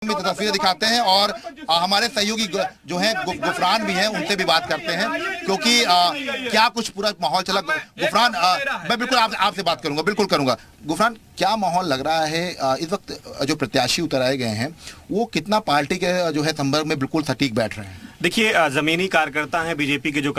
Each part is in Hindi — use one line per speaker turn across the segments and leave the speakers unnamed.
तस्वीरें दिखाते हैं और हमारे सहयोगी जो हैं गुफरान भी हैं, उनसे भी बात करते हैं क्योंकि क्या कुछ पूरा माहौल चला। गुफरान, मैं बिल्कुल आपसे बात करूंगा, बिल्कुल करूंगा। गुफरान, क्या माहौल लग रहा है इस वक्त? जो प्रत्याशी उतर आए गए हैं वो कितना पार्टी के जो है संपर्क में बिल्कुल सटीक बैठ रहे हैं?
देखिए, जमीनी कार्यकर्ता हैं बीजेपी के जो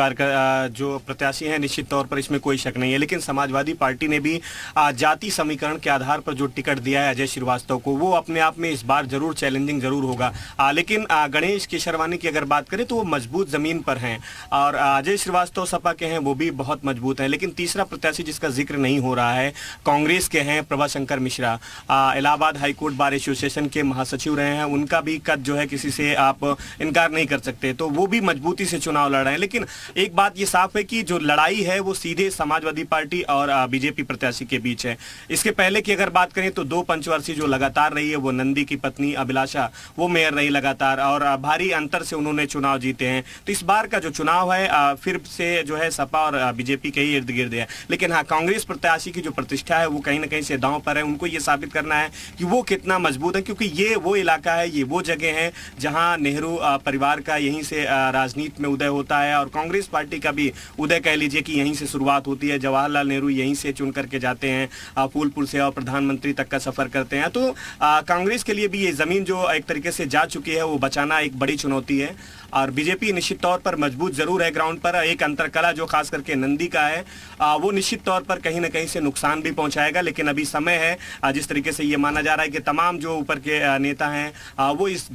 प्रत्याशी हैं, निश्चित तौर पर इसमें कोई शक नहीं है। लेकिन समाजवादी पार्टी ने भी जाति समीकरण के आधार पर जो टिकट दिया है अजय श्रीवास्तव को, वो अपने आप में इस बार जरूर चैलेंजिंग जरूर होगा। लेकिन गणेश केशरवानी की अगर बात करें तो वो मजबूत जमीन पर हैं और अजय श्रीवास्तव सपा के हैं, वो भी बहुत मजबूत हैं। लेकिन तीसरा प्रत्याशी जिसका जिक्र नहीं हो रहा है, कांग्रेस के हैं Prabhashankar Mishra, Allahabad high court bar association के महासचिव रहे हैं। उनका भी कद जो है किसी से आप इनकार नहीं कर सकते, तो वो भी मजबूती से चुनाव लड़ रहे हैं। लेकिन एक बात ये साफ है कि जो लड़ाई है वो सीधे समाजवादी पार्टी और बीजेपी प्रत्याशी के बीच है। इसके पहले की अगर बात करें तो दो पंचवर्षीय जो लगातार रही है, वो नंदी की पत्नी अभिलाषा, वो मेयर रही लगातार और भारी अंतर से उन्होंने चुनाव जीते हैं। तो इस बार का जो चुनाव है फिर से जो है सपा और बीजेपी के ही इर्द गिर्द है। लेकिन हाँ, कांग्रेस प्रत्याशी की जो प्रतिष्ठा है वो कहीं ना कहीं से दांव पर है। उनको ये साबित करना है कि वो कितना मजबूत है, क्योंकि ये वो इलाका है, ये वो जगह है जहां नेहरू परिवार का यहीं से राजनीति में उदय होता है और कांग्रेस पार्टी का भी उदय कह लीजिए कि यहीं से शुरुआत होती है। जवाहरलाल नेहरू यहीं से चुन करके जाते हैं, फूलपुर से और प्रधानमंत्री तक का सफर करते हैं। तो कांग्रेस के लिए भी ये जमीन जो एक तरीके से जा चुकी है वो बचाना एक बड़ी चुनौती है। और बीजेपी निश्चित तौर पर मजबूत जरूर है ग्राउंड पर। एक अंतरकला जो खास करके नंदी का है वो निश्चित तौर पर कहीं ना कहीं से नुकसान भी पहुंचाएगा। लेकिन अभी समय है, जिस तरीके से ये माना जा रहा है कि तमाम जो ऊपर के नेता हैं वो इस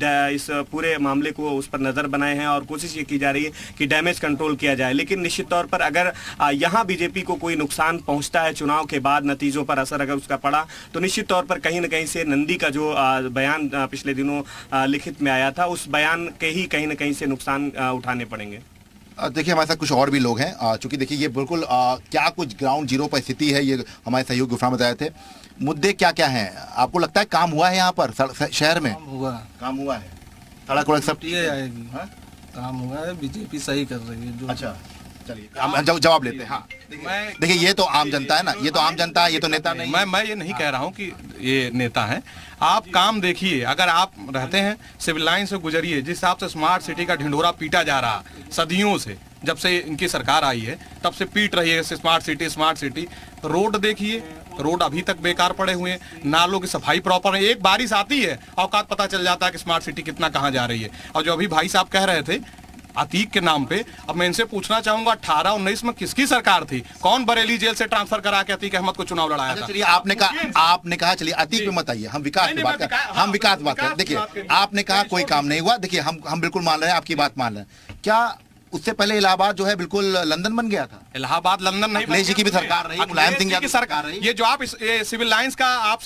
पूरे मामले को उस पर नजर बनाए हैं और कोशिश ये की जा रही है कि डैमेज कंट्रोल किया जाए। लेकिन निश्चित तौर पर अगर यहाँ बीजेपी को कोई नुकसान पहुंचता है, चुनाव के बाद नतीजों पर असर अगर उसका पड़ा, तो निश्चित तौर पर कहीं ना कहीं से नंदी का जो बयान पिछले दिनों लिखित में आया था, उस बयान के ही कहीं ना कहीं से नुकसान उठाने पड़ेंगे।
देखिए, हमारे साथ कुछ और भी लोग हैं, चूंकि देखिए ये बिल्कुल क्या कुछ ग्राउंड जीरो पर स्थिति है। ये हमारे सहयोगी गुफरान बताए थे। मुद्दे क्या क्या हैं? आपको लगता है काम हुआ है यहाँ पर शहर में? काम हुआ है, सड़क वड़क सब
आएगी। काम हुआ है, बीजेपी सही कर रही है जो।
अच्छा, चलिए हम जवाब लेते हैं। हाँ, देखिए ये तो आम जनता है ना, ये तो आम जनता है, ये तो नेता नहीं।
मैं ये नहीं कह रहा हूँ कि ये नेता है। आप काम देखिए, अगर आप रहते हैं सिविल लाइन से गुजरिए, जिस हिसाब से स्मार्ट सिटी का ढिंढोरा पीटा जा रहा सदियों से, जब से इनकी सरकार आई है तब से पीट रही है smart city smart city. Road देखिए, रोड अभी तक बेकार पड़े हुए हैं, नालों की सफाई प्रॉपर है। एक बारिश आती है औकात पता चल जाता है कि स्मार्ट सिटी कितना कहाँ जा रही है। और जो अभी भाई साहब कह रहे थे अतीक के नाम पे, अब मैं इनसे पूछना चाहूंगा 18-19 में किसकी सरकार थी? कौन बरेली जेल से ट्रांसफर करा के अतीक अहमद को चुनाव लड़ाया था?
चलिए आपने कहा चलिए अतीक पे मत आइए, हम विकास की बात करें, हम विकास बात करें। देखिए, आपने कहा कोई काम नहीं हुआ। देखिए, हम बिल्कुल मान रहे हैं, आपकी बात मान रहे हैं। क्या उससे पहले इलाहाबाद जो है बिल्कुल लंदन बन गया था?
इलाहाबाद लंदन नहीं,
अखिलेश जी की भी सरकार रही, मुलायम सिंह यादव
की सरकार रही। ये जो आप सिविल लाइंस का आप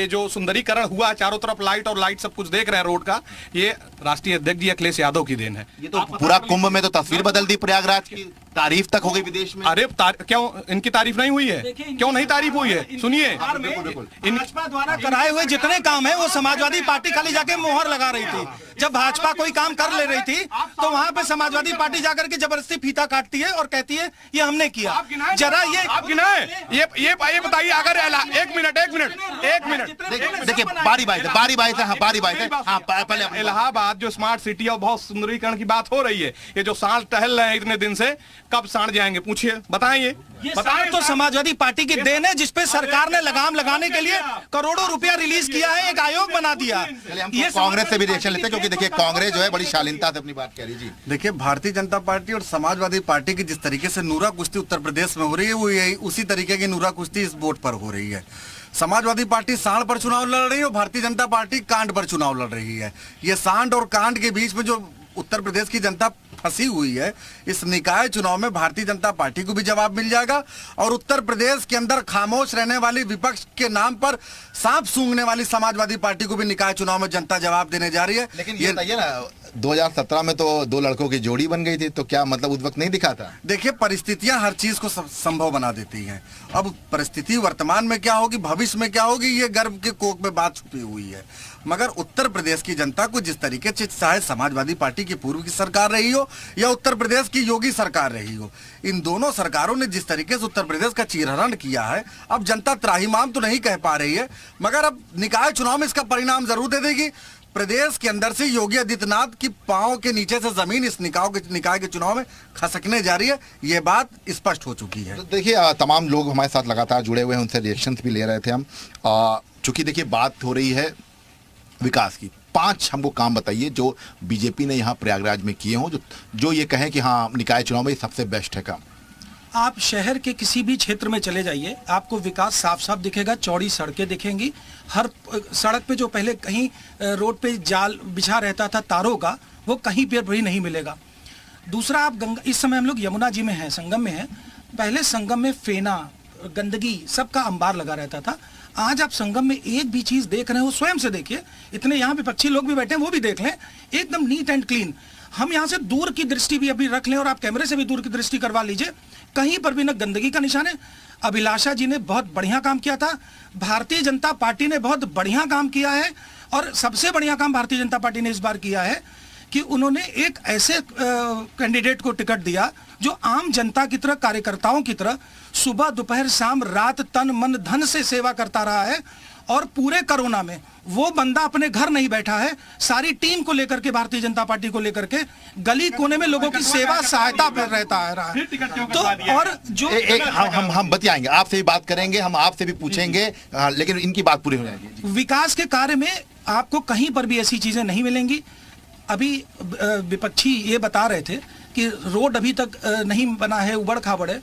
जो सुंदरीकरण हुआ, चारों तरफ लाइट और लाइट सब कुछ देख रहे हैं रोड का, ये राष्ट्रीय अध्यक्ष जी अखिलेश यादव की देन है।
ये तो पूरा कुंभ में तो तस्वीर बदल दी प्रयागराज की, तारीफ तक हो गई विदेश में।
अरे क्यों इनकी तारीफ नहीं हुई है? क्यों नहीं तारीफ हुई है? सुनिए,
भाजपा द्वारा कराए हुए जितने काम है वो समाजवादी पार्टी खाली जाके मोहर लगा रही थी। जब भाजपा कोई काम कर ले रही थी तो वहाँ पे समाजवादी पार्टी जाकर के जबरदस्ती फीता काटती है और कहती है ये हमने किया। जरा
ये बताइए, अगर एक मिनट
देखिए, बारी बारी से बारी से पहले
इलाहाबाद जो स्मार्ट सिटी और बहुत सुंदरीकरण की बात हो रही है, ये जो सांड टहल रहे हैं इतने दिन से, कब सांड जाएंगे? पूछिए, बताएं।
तो समाजवादी पार्टी की देन है, जिसपे सरकार ने लगाम लगाने के लिए करोड़ों रुपया रिलीज किया है, एक आयोग बना दिया।
ये कांग्रेस से भी रिएक्शन लेते हैं, क्योंकि देखिए कांग्रेस जो है बड़ी शालीनता से अपनी बात कह रही। जी
देखिए, भारतीय जनता पार्टी और समाजवादी पार्टी की जिस तरीके से नूरा कुश्ती उत्तर प्रदेश में हो रही है, वो यही उसी तरीके की नूरा कुश्ती इस वोट पर हो रही है। समाजवादी पार्टी सांड पर चुनाव लड़ रही है और भारतीय जनता पार्टी कांड पर चुनाव लड़ रही है। ये सांड और कांड के बीच में जो उत्तर प्रदेश की जनता फंसी हुई है, इस निकाय चुनाव में भारतीय जनता पार्टी को भी जवाब मिल जाएगा। और उत्तर प्रदेश के अंदर खामोश रहने वाली विपक्ष के नाम पर सांप सूंघने वाली समाजवादी पार्टी को भी निकाय चुनाव में जनता जवाब देने जा रही है।
लेकिन ये बताइए ना, 2017 में तो दो लड़कों की जोड़ी बन गई थी, तो क्या मतलब उस वक्त नहीं दिखा था?
देखिए, परिस्थितियां हर चीज को संभव बना देती हैं। अब परिस्थिति वर्तमान में क्या होगी, भविष्य में क्या होगी, ये गर्भ के कोख में बात छुपी हुई है। मगर उत्तर प्रदेश की जनता को जिस तरीके से, चाहे समाजवादी पार्टी की पूर्व की सरकार रही हो या उत्तर प्रदेश की योगी सरकार रही हो, इन दोनों सरकारों ने जिस तरीके से उत्तर प्रदेश का चीरहरण किया है, अब जनता त्राहिमाम तो नहीं कह पा रही है, मगर अब निकाय चुनाव में इसका परिणाम जरूर दे देगी। प्रदेश के अंदर से योगी आदित्यनाथ की पांव के नीचे से जमीन इस निकाय के चुनाव में खसकने जा रही है, ये बात स्पष्ट हो चुकी है।
तो देखिए तमाम लोग हमारे साथ लगातार जुड़े हुए हैं, उनसे रिएक्शंस भी ले रहे थे हम। चूंकि देखिए बात हो रही है विकास की, 5 हमको काम बताइए जो बीजेपी ने यहाँ प्रयागराज में किए हों, जो ये कहें कि हाँ निकाय चुनाव में सबसे बेस्ट है काम।
आप शहर के किसी भी क्षेत्र में चले जाइए, आपको विकास साफ साफ दिखेगा। चौड़ी सड़कें दिखेंगी, हर सड़क पे जो पहले कहीं रोड पे जाल बिछा रहता था तारों का, वो कहीं पर भी नहीं मिलेगा। दूसरा, आप गंगा, इस समय हम लोग यमुना जी में हैं, संगम में हैं। पहले संगम में फेना, गंदगी, सबका अंबार लगा रहता था। आज आप संगम में एक भी चीज देख रहे हो, स्वयं से देखिए। इतने यहाँ विपक्षी लोग भी बैठे हैं, वो भी देख लें, एकदम नीट एंड क्लीन। हम यहाँ से दूर की दृष्टि भी अभी रख लें और आप कैमरे से भी दूर की दृष्टि करवा लीजिए, कहीं पर भी न गंदगी का निशान है। अभिलाषा जी ने बहुत बढ़िया काम किया था, भारतीय जनता पार्टी ने बहुत बढ़िया काम किया है। और सबसे बढ़िया काम भारतीय जनता पार्टी ने इस बार किया है कि उन्होंने एक ऐसे कैंडिडेट को टिकट दिया जो आम जनता की तरह, कार्यकर्ताओं की तरह सुबह दोपहर शाम रात तन मन धन से सेवा करता रहा है। और पूरे कोरोना में वो बंदा अपने घर नहीं बैठा है, सारी टीम को लेकर के, भारतीय जनता पार्टी को लेकर के गली कोने में लोगों की सेवा सहायता पर रहता है। तो और जो
हम बतियाएंगे, आपसे भी बात करेंगे, हम आपसे भी पूछेंगे, लेकिन इनकी बात पूरी हो जाएगी।
विकास के कार्य में आपको कहीं पर भी ऐसी चीजें नहीं मिलेंगी। अभी विपक्षी ये बता रहे थे कि रोड अभी तक नहीं बना है, उबड़ खाबड़ है।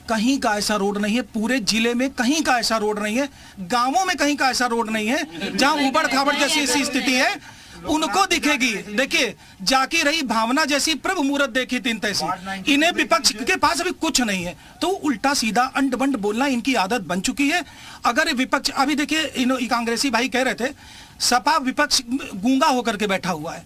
कहीं का ऐसा रोड नहीं है, पूरे जिले में कहीं का ऐसा रोड नहीं है, गांवों में कहीं का ऐसा रोड नहीं है जहां उबड़ खाबड़ जैसी स्थिति है उनको दिखेगी। देखिए, जाकी रही भावना जैसी प्रभु मुहूर्त देखी तीन तैसी। इन्हें विपक्ष के पास अभी कुछ नहीं है, तो उल्टा सीधा अंड बंड बोलना इनकी आदत बन चुकी है। अगर विपक्ष, अभी देखिए कांग्रेसी भाई कह रहे थे सपा विपक्ष गूंगा होकर के बैठा हुआ है।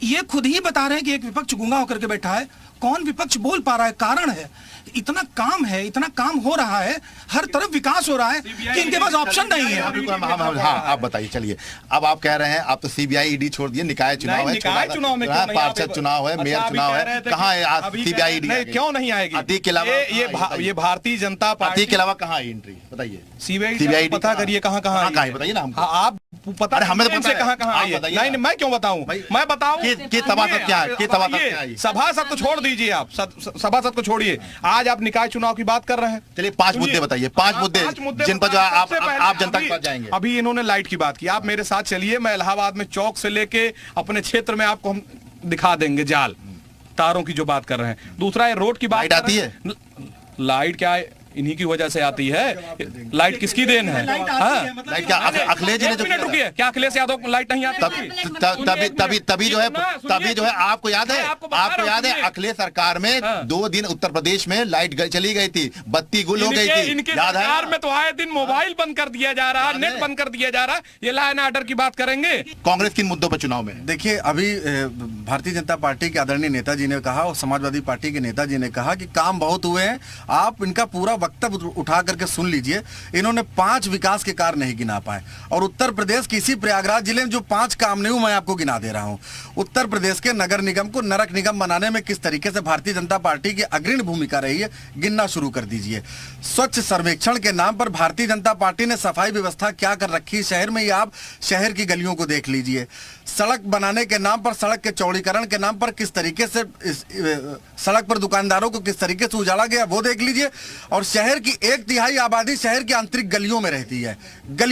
ये खुद ही बता रहे हैं कि एक विपक्ष गूंगा होकर के बैठा है। कौन विपक्ष बोल पा रहा है? कारण है, इतना काम है, इतना काम हो रहा है, हर तरफ विकास हो रहा है कि इनके पास ऑप्शन नहीं है।
हाँ, आप बताइए। चलिए, अब आप कह रहे हैं आप तो सीबीआई ईडी छोड़ दिए, निकाय चुनाव है, पार्षद चुनाव है, मेयर चुनाव है, कहाँ है सीबीआई ईडी?
क्यों नहीं आएगी?
अतीक के अलावा
ये भारतीय जनता पार्टी
के अलावा कहाँ है एंट्री? बताइए।
सीबीआई पता करिए कहाँ है,
बताइए ना हमको।
आप पता,
हमें तो
कहाँ नहीं, मैं क्यों बताऊं? मैं बताऊं
कि सभासद क्या है?
सभासद को छोड़ दीजिए, आप सभासद को छोड़िए। आज आप निकाय चुनाव की बात कर रहे हैं।
चलिए 5 मुद्दे बताइए, 5 मुद्दे जिन पर जो आप जनता के पास जाएंगे।
अभी इन्होंने लाइट की बात की, आप मेरे साथ चलिए, मैं इलाहाबाद में चौक से लेके अपने क्षेत्र में आपको हम दिखा देंगे जाल तारों की जो बात कर रहे हैं। दूसरा, ये रोड की बात
आती है।
लाइट क्या है, इन्हीं की वजह से आती है। लाइट किसकी देन है?
लाइट क्या अखिलेश जी ने जो
रुकिए, क्या अखिलेश यादव को लाइट नहीं आती?
तभी जो है आपको याद है अखिलेश सरकार में 2 दिन उत्तर प्रदेश में लाइट चली गई थी, बत्ती गुल हो गई थी।
इनके सरकार में तो आए दिन मोबाइल बंद कर दिया जा रहा, नेट बंद कर दिया जा रहा। ये लॉ एंड ऑर्डर की बात करेंगे।
कांग्रेस किन मुद्दों पर चुनाव में?
देखिए, अभी भारतीय जनता पार्टी के आदरणीय नेताजी ने कहा और समाजवादी पार्टी के नेताजी ने कहा कि काम बहुत हुए हैं। आप इनका पूरा वक्तव्य उठा करके सुन लीजिए। इन्होंने 5 विकास के कार्य नहीं गिना पाए, और उत्तर प्रदेश के इसी प्रयागराज जिले में जो 5 काम नहीं हुए, मैं आपको गिना दे रहा हूं। उत्तर प्रदेश के नगर निगम को नरक निगम बनाने में किस तरीके से भारतीय जनता पार्टी की अग्रणी भूमिका रही है, गिनना शुरू कर दीजिए। स्वच्छ सर्वेक्षण के नाम पर भारतीय जनता पार्टी ने सफाई व्यवस्था क्या कर रखी शहर में, ये आप शहर की गलियों को देख लीजिए। सड़क बनाने के नाम पर, सड़क के चौड़ीकरण के नाम पर किस तरीके से सड़क पर दुकानदारों को किस तरीके से उजाड़ा गया, वो देख लीजिए। और शहर की 1/3 आबादी शहर की आंतरिक गलियों में रहती है।